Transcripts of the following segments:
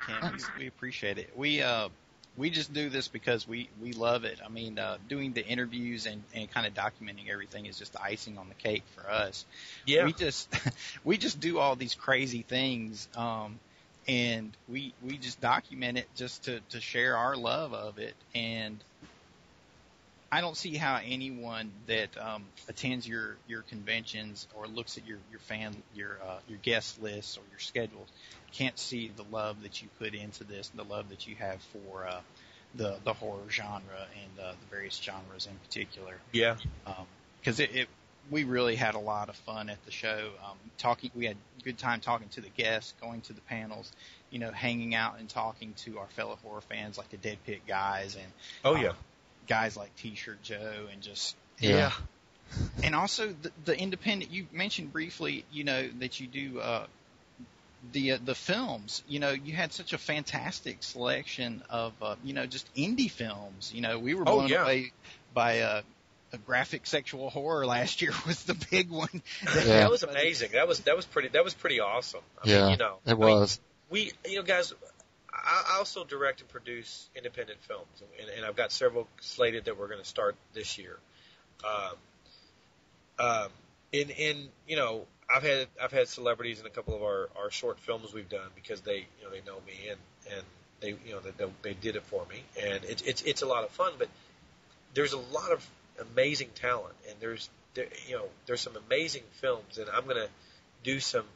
Ken. We appreciate it. We just do this because we love it. I mean, doing the interviews and kind of documenting everything is just the icing on the cake for us. Yeah. We just do all these crazy things, and we just document it just to share our love of it. And I don't see how anyone that attends your conventions or looks at your guest lists or your schedules can't see the love that you put into this, and the love that you have for the horror genre and the various genres in particular. Yeah. Because we really had a lot of fun at the show. We had a good time talking to the guests, going to the panels, hanging out and talking to our fellow horror fans like the Dead Pit guys and guys like T-Shirt Joe and just and also the independent. You mentioned briefly, that you do the films. You had such a fantastic selection of just indie films. We were blown away by a graphic sexual horror last year was the big one. That was amazing. That was pretty awesome. I mean, it was. We guys. I also direct and produce independent films, and I've got several slated that we're going to start this year. I've had celebrities in a couple of our short films we've done because they know me and they did it for me, and it's a lot of fun. But there's a lot of amazing talent, and there's some amazing films, and I'm going to do some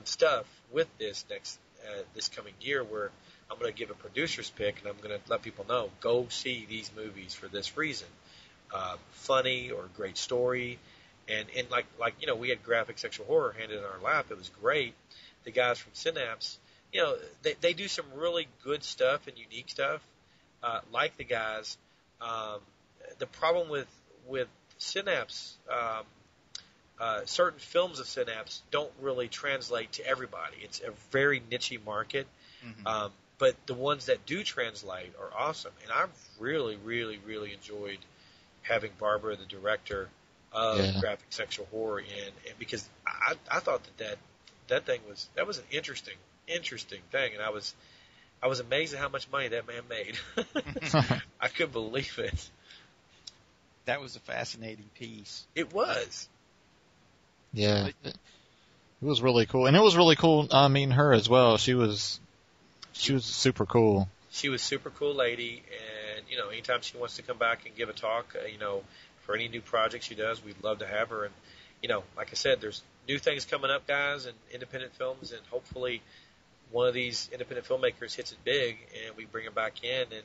stuff with this this coming year where I'm going to give a producer's pick, and I'm going to let people know, go see these movies for this reason. Funny or great story. And like we had graphic sexual horror handed in our lap. It was great. The guys from Synapse, they do some really good stuff and unique stuff. Like the guys, the problem with Synapse, certain films of Synapse don't really translate to everybody. It's a very niche market. Mm-hmm. But the ones that do translate are awesome. And I've really, really, really enjoyed having Barbara, the director of graphic sexual horror, and because I thought that thing was an interesting thing, and I was amazed at how much money that man made. I couldn't believe it. That was a fascinating piece. It was. Yeah, it was really cool, and it was really cool meeting her as well. She was super cool. She was a super cool lady, and anytime she wants to come back and give a talk, for any new project she does, we'd love to have her. And like I said, there's new things coming up, guys, and independent films, and hopefully one of these independent filmmakers hits it big, and we bring them back in, and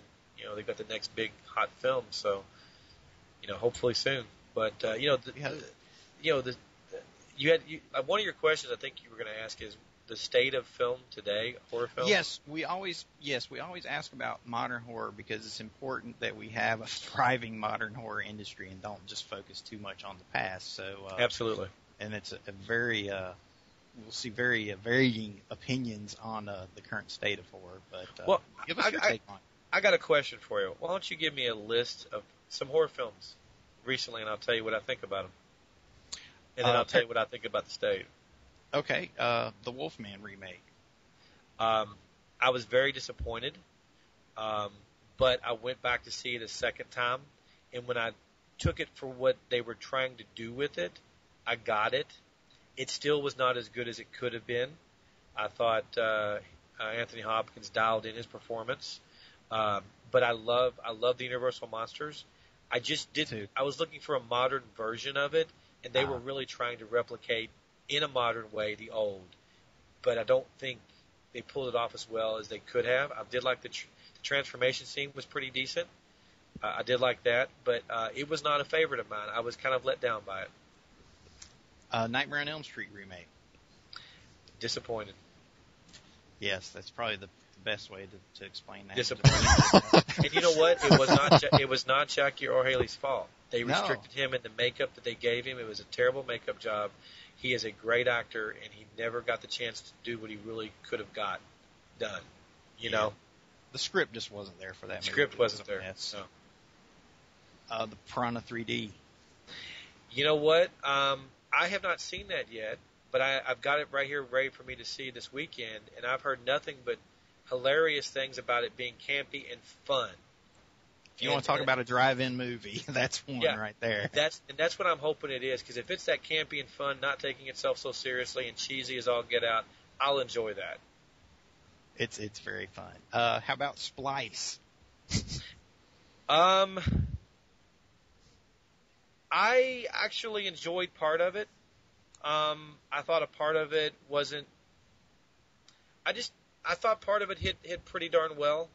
they've got the next big hot film. So hopefully soon. But one of your questions I think you were going to ask is the state of film today, horror film. Yes, we always ask about modern horror because it's important that we have a thriving modern horror industry and don't just focus too much on the past. So absolutely, and it's a very we'll see very varying opinions on the current state of horror. But give us your take on it. I got a question for you. Why don't you give me a list of some horror films recently, and I'll tell you what I think about them, and then I'll tell you what I think about the state. Okay, the Wolfman remake. I was very disappointed, but I went back to see it a second time, and when I took it for what they were trying to do with it, I got it. It still was not as good as it could have been. I thought Anthony Hopkins dialed in his performance, but I love the Universal Monsters. I just didn't. I was looking for a modern version of it, and they were really trying to replicate in a modern way the old, but I don't think they pulled it off as well as they could have. I did like the transformation scene was pretty decent. I did like that, but it was not a favorite of mine. I was kind of let down by it. Nightmare on Elm Street remake. Disappointed. Yes, that's probably the best way to explain that. Disappointed. And you know what? It was not Jackie or Haley's fault. They restricted him in the makeup that they gave him. It was a terrible makeup job. He is a great actor, and he never got the chance to do what he really could have got done. You know? The script just wasn't there for that movie. The script wasn't there. No. The Piranha 3D. You know what? I have not seen that yet, but I've got it right here ready for me to see this weekend, and I've heard nothing but hilarious things about it being campy and fun. If you want to talk about a drive-in movie, that's one right there. That's what I'm hoping it is, because if it's that campy and fun, not taking itself so seriously and cheesy as all get out, I'll enjoy that. It's very fun. How about Splice? I actually enjoyed part of it. I thought a part of it wasn't. I thought part of it hit pretty darn well,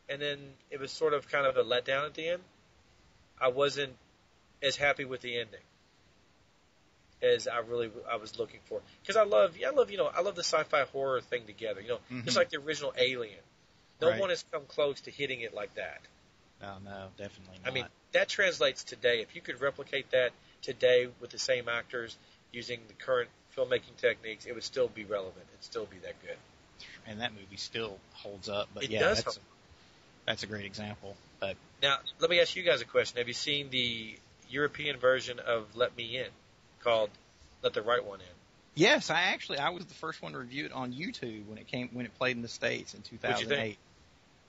and then it was sort of kind of a letdown at the end. I wasn't as happy with the ending as I was looking for, because I love the sci-fi horror thing together. Just like the original Alien. No one has come close to hitting it like that. No, definitely not. I mean, that translates today. If you could replicate that today with the same actors using the current filmmaking techniques, it would still be relevant. It'd still be that good. And that movie still holds up. But that's a great example. But now, let me ask you guys a question. Have you seen the European version of Let Me In, called Let the Right One In? Yes, I was the first one to review it on YouTube when it played in the States in 2008. What'd you think?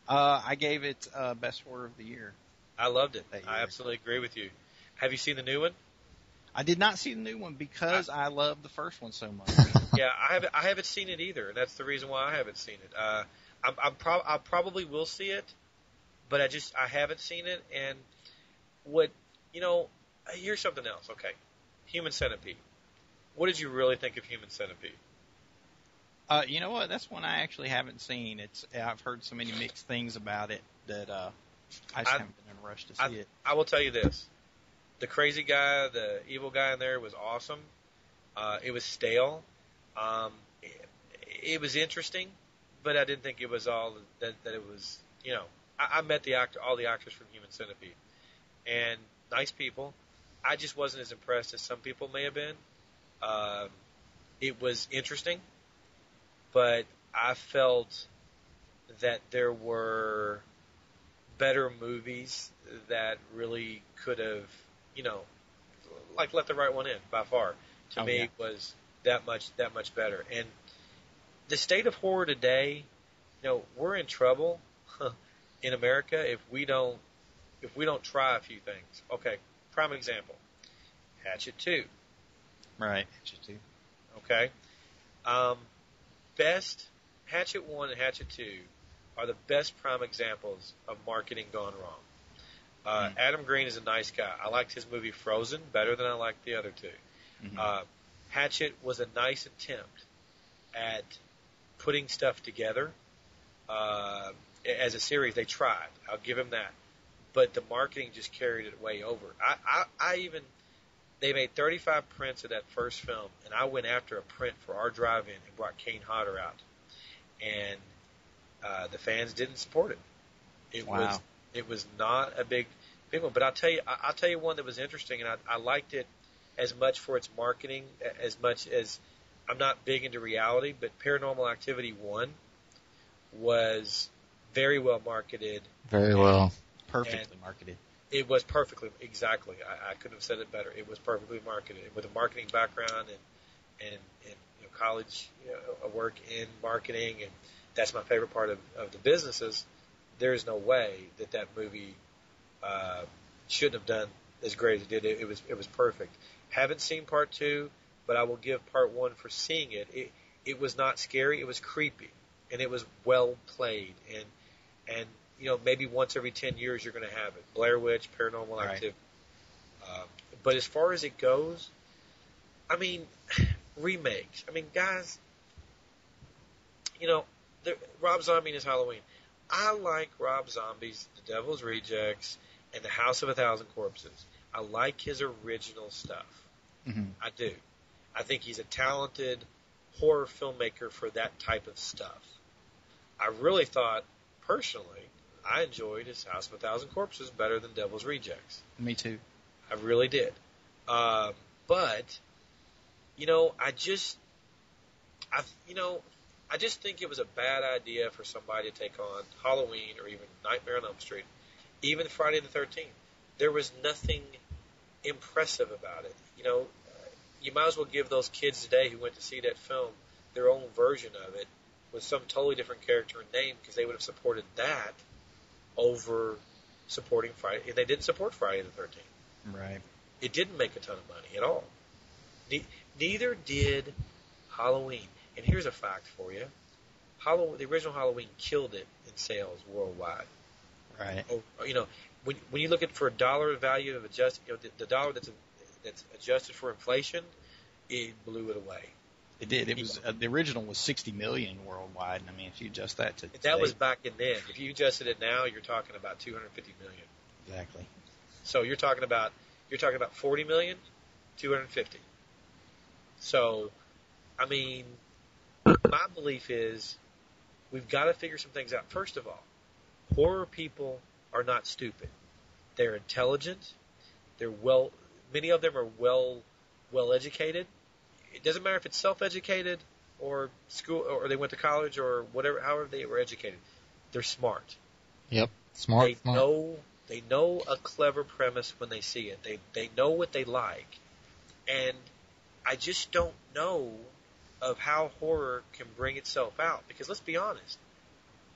I gave it best horror of the year. I loved it. I absolutely agree with you. Have you seen the new one? I did not see the new one because I love the first one so much. Yeah, I haven't seen it either, and that's the reason why I haven't seen it. I probably will see it, but I haven't seen it. And here's something else. Okay, Human Centipede. What did you really think of Human Centipede? You know what? That's one I actually haven't seen. I've heard so many mixed things about it that I just haven't been in a rush to see it. I will tell you this. The crazy guy, the evil guy in there was awesome. It was stale. It was interesting, but I didn't think it was all that it was. I met all the actors from Human Centipede, and nice people. I just wasn't as impressed as some people may have been. It was interesting, but I felt that there were better movies that really could have, like Let the Right One In, by far, to me was that much better. And the state of horror today, we're in trouble in America if we don't try a few things. Okay, prime example, Hatchet 2. Right, Hatchet 2. Okay. Hatchet 1 and Hatchet 2 are the best prime examples of marketing gone wrong. Adam Green is a nice guy. I liked his movie Frozen better than I liked the other two. Mm-hmm. Hatchet was a nice attempt at putting stuff together as a series. They tried. I'll give him that. But the marketing just carried it way over. They made 35 prints of that first film, and I went after a print for our drive-in and brought Kane Hodder out. And the fans didn't support it. It was not a big one. But I'll tell you one that was interesting, and I liked it as much for its marketing as much as I'm not big into reality. But Paranormal Activity 1 was very well marketed. Very well. Perfectly marketed. It was perfectly, exactly. I couldn't have said it better. It was perfectly marketed with a marketing background and college work in marketing, and that's my favorite part of the businesses. There is no way that movie shouldn't have done as great as it did. It was perfect. Haven't seen part 2, but I will give part 1 for seeing it. It was not scary. It was creepy, and it was well played. And maybe once every 10 years you're going to have it. Blair Witch, Paranormal Activity. But as far as it goes, I mean, remakes. I mean, guys, Rob Zombie and his Halloween. I like Rob Zombie's The Devil's Rejects and The House of a Thousand Corpses. I like his original stuff. Mm-hmm. I do. I think he's a talented horror filmmaker for that type of stuff. I really thought, personally, I enjoyed his House of a Thousand Corpses better than Devil's Rejects. Me too. I really did. But, I just think it was a bad idea for somebody to take on Halloween or even Nightmare on Elm Street, even Friday the 13th. There was nothing impressive about it. You might as well give those kids today who went to see that film their own version of it with some totally different character and name because they would have supported that over supporting Friday. And they didn't support Friday the 13th. Right. It didn't make a ton of money at all. Neither did Halloween. And here's a fact for you. The original Halloween killed it in sales worldwide. Right. When you look at for a dollar value of adjusted, the dollar that's adjusted for inflation, it blew it away. It did. It was the original was 60 million worldwide. And I mean, if you adjust that to that was back in then. If you adjusted it now, you're talking about 250 million. Exactly. So you're talking about 40 million, 250. So, I mean, my belief is we've got to figure some things out. First of all, horror people are not stupid. They're intelligent. Many of them are well educated. It doesn't matter if it's self-educated or school or they went to college or whatever, however they were educated. They're smart. Yep, smart. They know a clever premise when they see it. They know what they like. And I just don't know of how horror can bring itself out. Because let's be honest.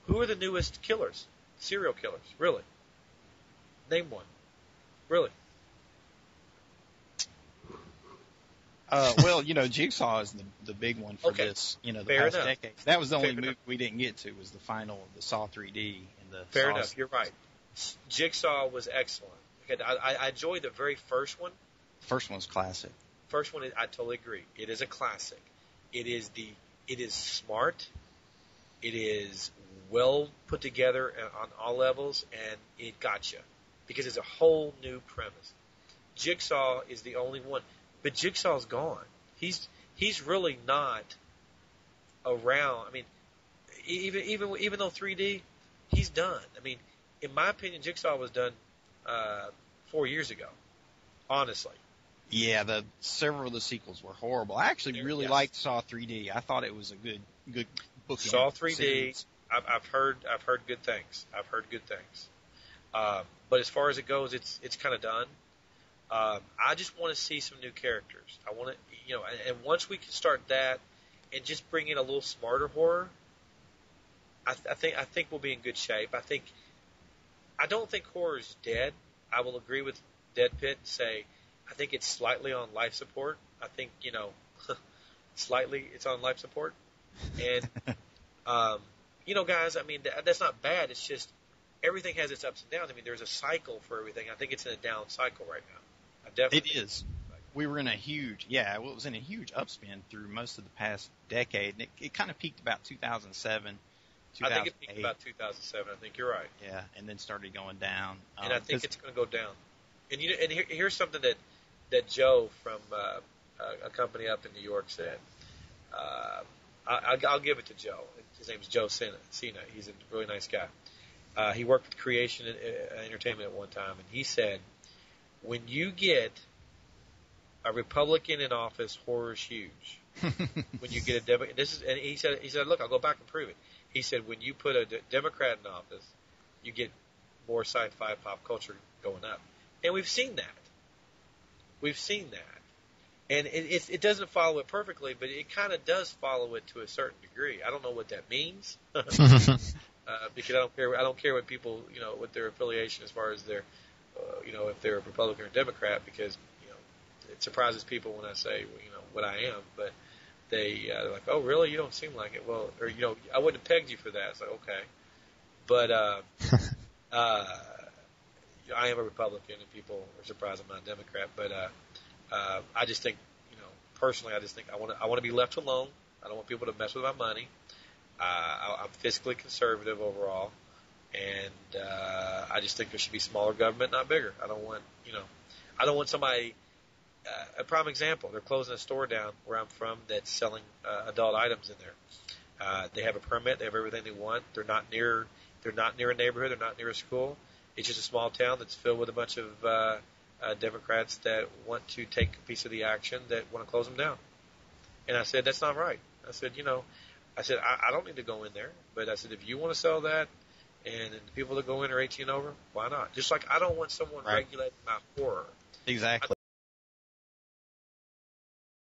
Who are the newest killers? Serial killers. Really? Name one. Really? Well, Jigsaw is the big one for this, the Fair past enough. decade. That was the only Fair movie enough. we didn't get to, was the Saw 3D and the Fair Saw. enough. You're right. Jigsaw was excellent. Okay, I enjoyed the very first one. First one's classic. First one, I totally agree. It is a classic. It is smart. It is well put together on all levels, and it got you because it's a whole new premise. Jigsaw is the only one, but Jigsaw's gone. He's really not around. I mean, even though 3D, he's done. I mean, in my opinion, Jigsaw was done 4 years ago. Honestly. Yeah, several of the sequels were horrible. I actually really liked Saw 3D. I thought it was a good book. Saw 3D. I've heard good things. But as far as it goes, it's kind of done. I just want to see some new characters. I want to, and once we can start that and just bring in a little smarter horror, I think we'll be in good shape. I don't think horror is dead. I will agree with Dead Pit and say I think it's slightly on life support. I think, slightly it's on life support. And, guys, I mean, that's not bad. It's just everything has its ups and downs. I mean, there's a cycle for everything. I think it's in a down cycle right now. It is. We were in it was in a huge upspin through most of the past decade. And it kind of peaked about 2007. I think it peaked about 2007. I think you're right. Yeah, and then started going down. And I think it's going to go down. And here's something that Joe from a company up in New York said. I'll give it to Joe. His name's Joe Cena. He's a really nice guy. He worked with Creation Entertainment at one time, and he said, when you get a Republican in office, horror is huge. When you get a Democrat, and he said, look, I'll go back and prove it. He said, when you put a Democrat in office, you get more sci-fi pop culture going up. And we've seen that. And it doesn't follow it perfectly, but it kind of does follow it to a certain degree. I don't know what that means. Because I don't care what people, what their affiliation as far as their, if they're a Republican or Democrat, because, it surprises people when I say, what I am, but they're like, oh, really? You don't seem like it. Well, or, I wouldn't have pegged you for that. It's like, okay. But, I am a Republican and people are surprised I'm not a Democrat, but, I just think, personally, I just think I want to be left alone. I don't want people to mess with my money. I'm fiscally conservative overall, and I just think there should be smaller government, not bigger. I don't want somebody. A prime example: they're closing a store down where I'm from that's selling adult items in there. They have a permit. They have everything they want. They're not near a neighborhood. They're not near a school. It's just a small town that's filled with a bunch of Democrats that want to take a piece of the action that want to close them down. And I said, that's not right. I said, I don't need to go in there. But I said, if you want to sell that and the people that go in are 18 over, why not? Just like I don't want someone regulating my horror. Exactly.